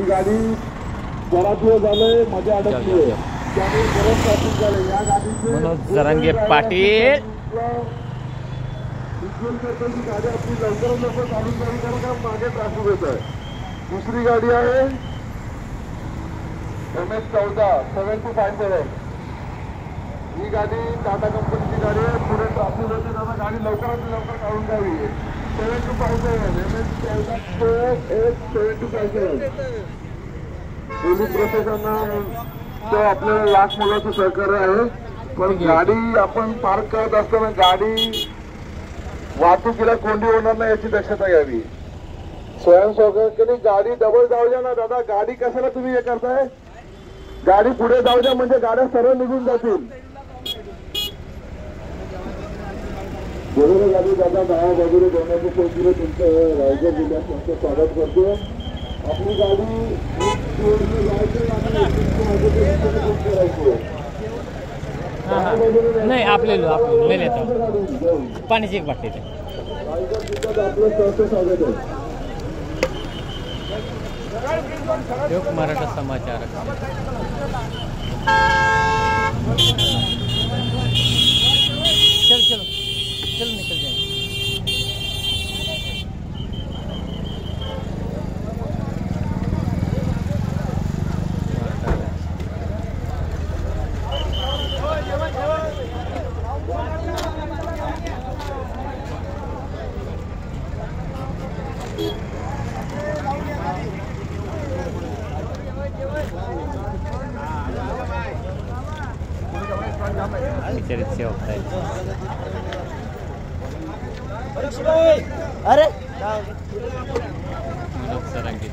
गाडी बराच वेळ झालंय मध्ये अडकली आहे, त्यामुळे बरंच ट्रॅफिक झालंय या गाडीचे। मनोज जरांगे पाटील गाडी आपली लवकरात लवकर काढून जावी कारण मागे ट्रॅफिक होत आहे। दुसरी गाडी आहे MS14 7257। ही गाडी टाटा कंपनीची गाडी आहे, पुढे ट्रॅफिक होते त्याला गाडी लवकरात लवकर काढून द्यावी। 7257 MS14 पोलीस प्रशासनाचं आपल्याला लाख मोलाचं सहकार्य आहे, पण गाडी आपण पार्क करत असताना गाडी वाहतुकीला कोंडी होणार नाही याची दक्षता घ्यावी। स्वयंसेवकांनी गाडी डबल जाऊ द्या ना दादा, गाडी कशाला तुम्ही हे करताय? गाडी पुढे जाऊ द्या म्हणजे गाड्या सरळ निघून जातील। बरोबर गाडी दादा दहा बाजूला जाण्याचं पोहोचले तुमचं रायगड जिल्ह्यात तुमचं स्वागत करतो। आपली गाडी नाही आपल्याला आपल्याला येतो पाण्याची एक बाटली रायगड जिल्ह्यात आपलं सहर्ष स्वागत आहे। योग मराठा समाचार चल चलो चल निकल जाए। विचारित सेवा अरे मनोज जरांगे